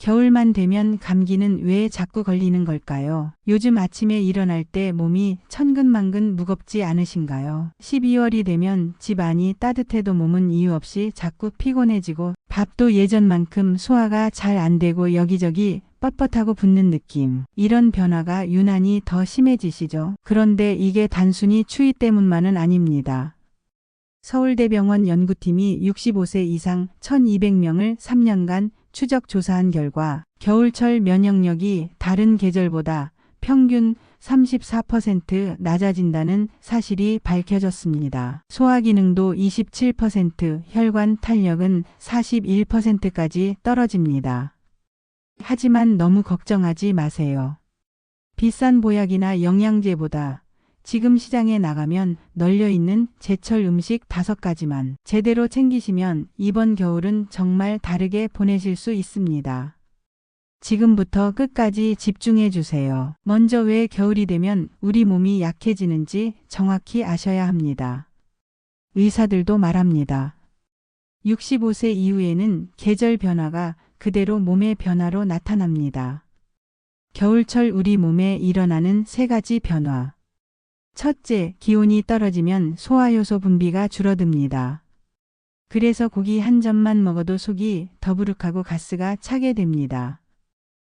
겨울만 되면 감기는 왜 자꾸 걸리는 걸까요? 요즘 아침에 일어날 때 몸이 천근만근 무겁지 않으신가요? 12월이 되면 집 안이 따뜻해도 몸은 이유 없이 자꾸 피곤해지고 밥도 예전만큼 소화가 잘 안 되고 여기저기 뻣뻣하고 붓는 느낌. 이런 변화가 유난히 더 심해지시죠? 그런데 이게 단순히 추위 때문만은 아닙니다. 서울대병원 연구팀이 65세 이상 1200명을 3년간 추적 조사한 결과 겨울철 면역력이 다른 계절보다 평균 34% 낮아진다는 사실이 밝혀졌습니다. 소화 기능도 27%, 혈관 탄력은 41%까지 떨어집니다. 하지만 너무 걱정하지 마세요. 비싼 보약이나 영양제보다 지금 시장에 나가면 널려있는 제철 음식 5가지만 제대로 챙기시면 이번 겨울은 정말 다르게 보내실 수 있습니다. 지금부터 끝까지 집중해 주세요. 먼저 왜 겨울이 되면 우리 몸이 약해지는지 정확히 아셔야 합니다. 의사들도 말합니다. 65세 이후에는 계절 변화가 그대로 몸의 변화로 나타납니다. 겨울철 우리 몸에 일어나는 3가지 변화. 첫째, 기온이 떨어지면 소화효소 분비가 줄어듭니다. 그래서 고기 한 점만 먹어도 속이 더부룩하고 가스가 차게 됩니다.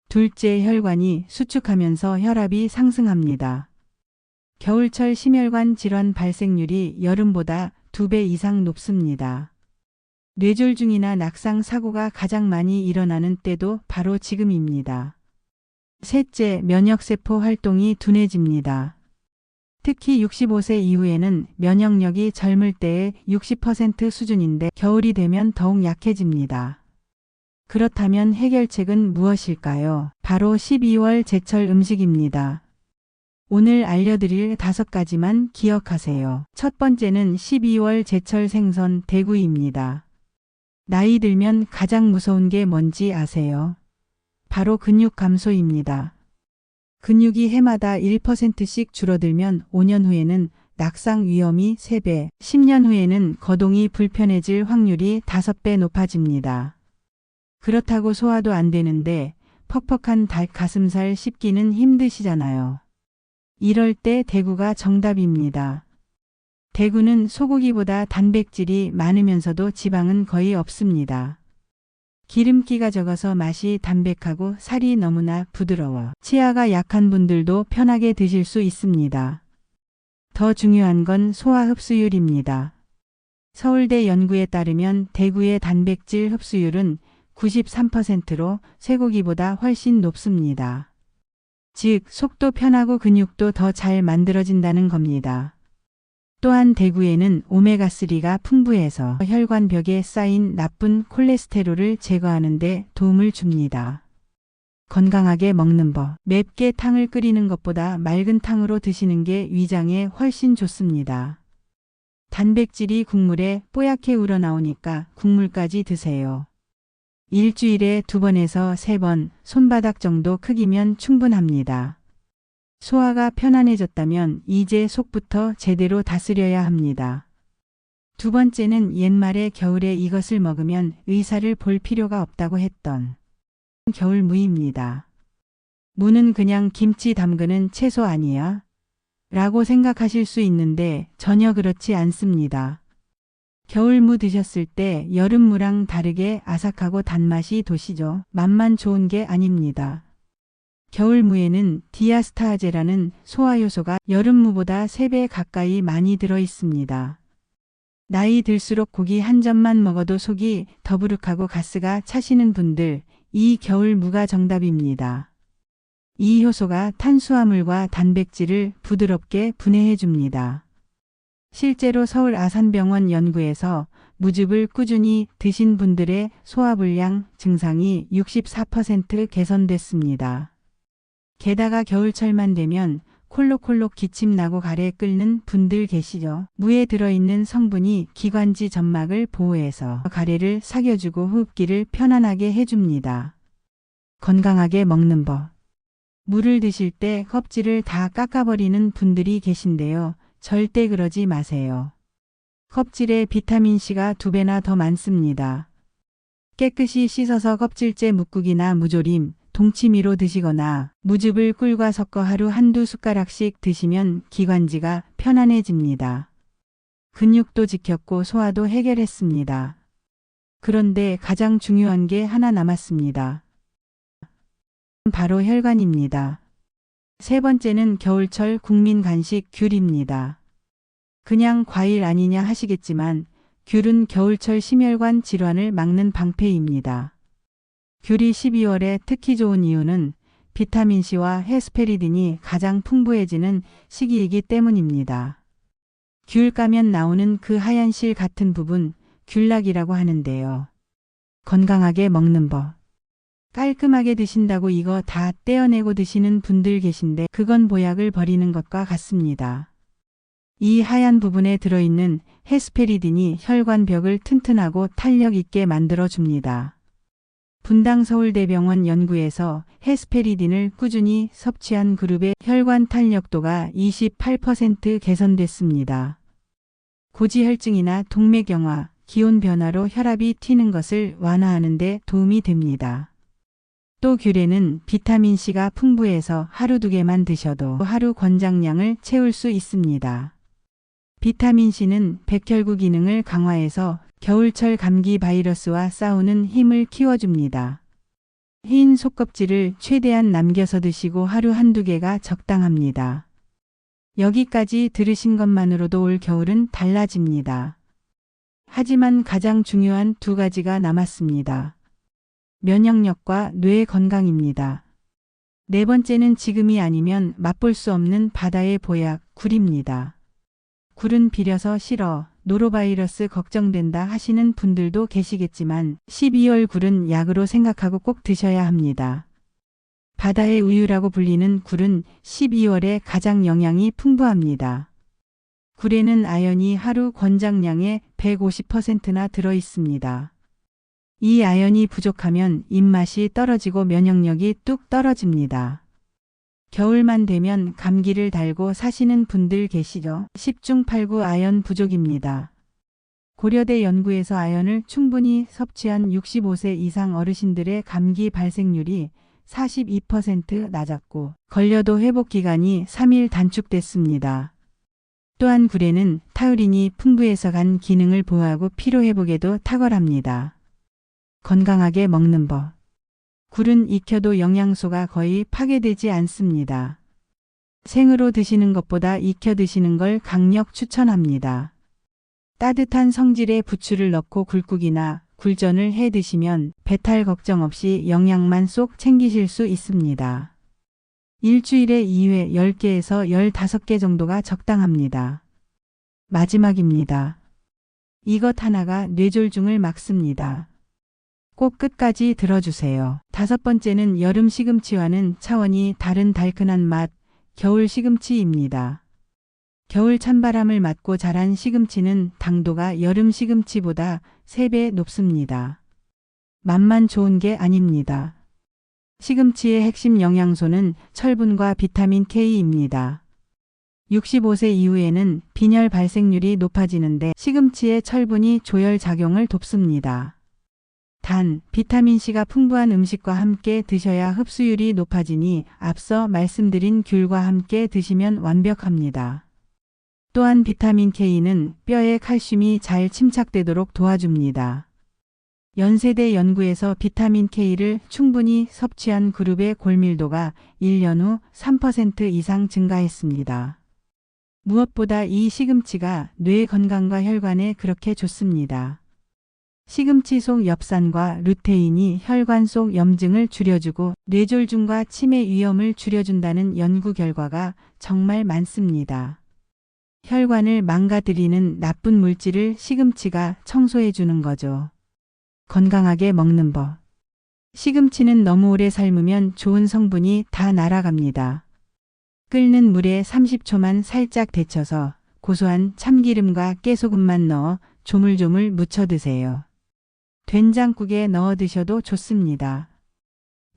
둘째, 혈관이 수축하면서 혈압이 상승합니다. 겨울철 심혈관 질환 발생률이 여름보다 2배 이상 높습니다. 뇌졸중이나 낙상 사고가 가장 많이 일어나는 때도 바로 지금입니다. 셋째, 면역세포 활동이 둔해집니다. 특히 65세 이후에는 면역력이 젊을 때의 60% 수준인데 겨울이 되면 더욱 약해집니다. 그렇다면 해결책은 무엇일까요? 바로 12월 제철 음식입니다. 오늘 알려드릴 5가지만 기억하세요. 첫 번째는 12월 제철 생선 대구이입니다. 나이 들면 가장 무서운 게 뭔지 아세요? 바로 근육 감소입니다. 근육이 해마다 1%씩 줄어들면 5년 후에는 낙상 위험이 3배, 10년 후에는 거동이 불편해질 확률이 5배 높아집니다. 그렇다고 소화도 안 되는데 퍽퍽한 닭 가슴살 씹기는 힘드시잖아요. 이럴 때 대구가 정답입니다. 대구는 소고기보다 단백질이 많으면서도 지방은 거의 없습니다. 기름기가 적어서 맛이 담백하고 살이 너무나 부드러워 치아가 약한 분들도 편하게 드실 수 있습니다. 더 중요한 건 소화 흡수율입니다. 서울대 연구에 따르면 대구의 단백질 흡수율은 93%로 쇠고기보다 훨씬 높습니다. 즉, 속도 편하고 근육도 더 잘 만들어진다는 겁니다. 또한 대구에는 오메가3가 풍부해서 혈관벽에 쌓인 나쁜 콜레스테롤을 제거하는 데 도움을 줍니다. 건강하게 먹는 법. 맵게 탕을 끓이는 것보다 맑은 탕으로 드시는 게 위장에 훨씬 좋습니다. 단백질이 국물에 뽀얗게 우러나오니까 국물까지 드세요. 일주일에 2번에서 3번, 손바닥 정도 크기면 충분합니다. 소화가 편안해졌다면 이제 속부터 제대로 다스려야 합니다. 두 번째는 옛말에 겨울에 이것을 먹으면 의사를 볼 필요가 없다고 했던 겨울무입니다. 무는 그냥 김치 담그는 채소 아니야? 라고 생각하실 수 있는데 전혀 그렇지 않습니다. 겨울무 드셨을 때 여름무랑 다르게 아삭하고 단맛이 도시죠. 맛만 좋은 게 아닙니다. 겨울무에는 디아스타아제라는 소화효소가 여름무보다 3배 가까이 많이 들어 있습니다. 나이 들수록 고기 한 점만 먹어도 속이 더부룩하고 가스가 차시는 분들, 이 겨울무가 정답입니다. 이 효소가 탄수화물과 단백질을 부드럽게 분해해 줍니다. 실제로 서울 아산병원 연구에서 무즙을 꾸준히 드신 분들의 소화불량 증상이 64% 개선됐습니다. 게다가 겨울철만 되면 콜록콜록 기침 나고 가래 끓는 분들 계시죠. 무에 들어있는 성분이 기관지 점막을 보호해서 가래를 sak여주고 호흡기를 편안하게 해줍니다. 건강하게 먹는 법. 무를 드실 때 껍질을 다 깎아버리는 분들이 계신데요. 절대 그러지 마세요. 껍질에 비타민C가 2배나 더 많습니다. 깨끗이 씻어서 껍질째 묵국이나 무조림, 동치미로 드시거나 무즙을 꿀과 섞어 하루 한두 숟가락씩 드시면 기관지가 편안해집니다. 근육도 지켰고 소화도 해결했습니다. 그런데 가장 중요한 게 하나 남았습니다. 바로 혈관입니다. 세 번째는 겨울철 국민 간식 귤입니다. 그냥 과일 아니냐 하시겠지만 귤은 겨울철 심혈관 질환을 막는 방패입니다. 귤이 12월에 특히 좋은 이유는 비타민C와 헤스페리딘이 가장 풍부해지는 시기이기 때문입니다. 귤 까면 나오는 그 하얀 실 같은 부분 귤락이라고 하는데요. 건강하게 먹는 법. 깔끔하게 드신다고 이거 다 떼어내고 드시는 분들 계신데 그건 보약을 버리는 것과 같습니다. 이 하얀 부분에 들어있는 헤스페리딘이 혈관벽을 튼튼하고 탄력 있게 만들어줍니다. 분당 서울대병원 연구에서 헤스페리딘을 꾸준히 섭취한 그룹의 혈관 탄력도가 28% 개선됐습니다. 고지혈증이나 동맥경화, 기온 변화로 혈압이 튀는 것을 완화하는 데 도움이 됩니다. 또 귤에는 비타민C가 풍부해서 하루 2개만 드셔도 하루 권장량을 채울 수 있습니다. 비타민C는 백혈구 기능을 강화해서 겨울철 감기 바이러스와 싸우는 힘을 키워줍니다. 흰 속껍질을 최대한 남겨서 드시고 하루 한두 개가 적당합니다. 여기까지 들으신 것만으로도 올 겨울은 달라집니다. 하지만 가장 중요한 2가지가 남았습니다. 면역력과 뇌 건강입니다. 네 번째는 지금이 아니면 맛볼 수 없는 바다의 보약 굴입니다. 굴은 비려서 싫어, 노로바이러스 걱정된다 하시는 분들도 계시겠지만 12월 굴은 약으로 생각하고 꼭 드셔야 합니다. 바다의 우유라고 불리는 굴은 12월에 가장 영양이 풍부합니다. 굴에는 아연이 하루 권장량의 150%나 들어 있습니다. 이 아연이 부족하면 입맛이 떨어지고 면역력이 뚝 떨어집니다. 겨울만 되면 감기를 달고 사시는 분들 계시죠? 10중 8구 아연 부족입니다. 고려대 연구에서 아연을 충분히 섭취한 65세 이상 어르신들의 감기 발생률이 42% 낮았고 걸려도 회복 기간이 3일 단축됐습니다. 또한 굴에는 타우린이 풍부해서 간 기능을 보호하고 피로 회복에도 탁월합니다. 건강하게 먹는 법. 굴은 익혀도 영양소가 거의 파괴되지 않습니다. 생으로 드시는 것보다 익혀 드시는 걸 강력 추천합니다. 따뜻한 성질의 부추를 넣고 굴국이나 굴전을 해 드시면 배탈 걱정 없이 영양만 쏙 챙기실 수 있습니다. 일주일에 2회 10개에서 15개 정도가 적당합니다. 마지막입니다. 이것 하나가 뇌졸중을 막습니다. 꼭 끝까지 들어주세요. 5번째는 여름 시금치와는 차원이 다른 달큰한 맛, 겨울 시금치입니다. 겨울 찬바람을 맞고 자란 시금치는 당도가 여름 시금치보다 3배 높습니다. 맛만 좋은 게 아닙니다. 시금치의 핵심 영양소는 철분과 비타민 K입니다. 65세 이후에는 빈혈 발생률이 높아지는데 시금치의 철분이 조혈 작용을 돕습니다. 단, 비타민C가 풍부한 음식과 함께 드셔야 흡수율이 높아지니 앞서 말씀드린 귤과 함께 드시면 완벽합니다. 또한 비타민 K는 뼈에 칼슘이 잘 침착되도록 도와줍니다. 연세대 연구에서 비타민 K를 충분히 섭취한 그룹의 골밀도가 1년 후 3% 이상 증가했습니다. 무엇보다 이 시금치가 뇌 건강과 혈관에 그렇게 좋습니다. 시금치 속 엽산과 루테인이 혈관 속 염증을 줄여주고 뇌졸중과 치매 위험을 줄여준다는 연구 결과가 정말 많습니다. 혈관을 망가뜨리는 나쁜 물질을 시금치가 청소해 주는 거죠. 건강하게 먹는 법. 시금치는 너무 오래 삶으면 좋은 성분이 다 날아갑니다. 끓는 물에 30초만 살짝 데쳐서 고소한 참기름과 깨소금만 넣어 조물조물 무쳐 드세요. 된장국에 넣어 드셔도 좋습니다.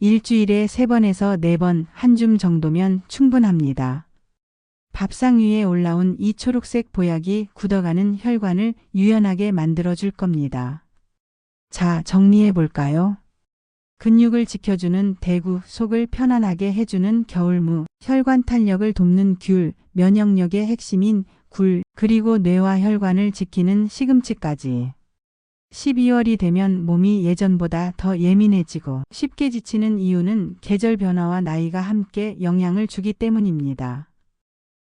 일주일에 3번에서 4번 한 줌 정도면 충분합니다. 밥상 위에 올라온 이 초록색 보약이 굳어가는 혈관을 유연하게 만들어 줄 겁니다. 자, 정리해 볼까요? 근육을 지켜주는 대구, 속을 편안하게 해주는 겨울무, 혈관 탄력을 돕는 귤, 면역력의 핵심인 굴, 그리고 뇌와 혈관을 지키는 시금치까지. 12월이 되면 몸이 예전보다 더 예민해지고 쉽게 지치는 이유는 계절 변화와 나이가 함께 영향을 주기 때문입니다.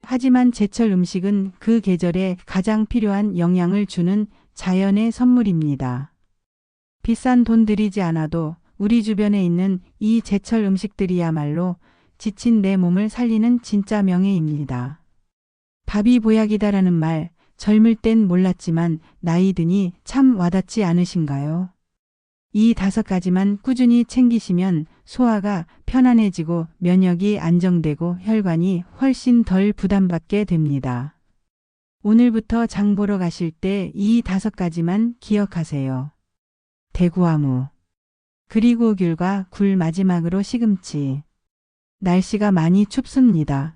하지만 제철 음식은 그 계절에 가장 필요한 영양을 주는 자연의 선물입니다. 비싼 돈 들이지 않아도 우리 주변에 있는 이 제철 음식들이야말로 지친 내 몸을 살리는 진짜 명예입니다. 밥이 보약이다라는 말, 젊을 땐 몰랐지만 나이 드니 참 와닿지 않으신가요? 이 5가지만 꾸준히 챙기시면 소화가 편안해지고 면역이 안정되고 혈관이 훨씬 덜 부담받게 됩니다. 오늘부터 장 보러 가실 때 이 5가지만 기억하세요. 대구화무, 그리고 귤과 굴, 마지막으로 시금치. 날씨가 많이 춥습니다.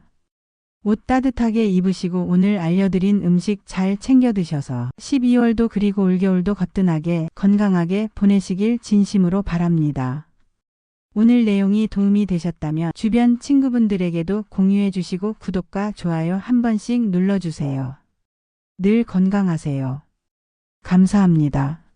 옷 따뜻하게 입으시고 오늘 알려드린 음식 잘 챙겨 드셔서 12월도 그리고 올겨울도 거뜬하게 건강하게 보내시길 진심으로 바랍니다. 오늘 내용이 도움이 되셨다면 주변 친구분들에게도 공유해 주시고 구독과 좋아요 한 번씩 눌러주세요. 늘 건강하세요. 감사합니다.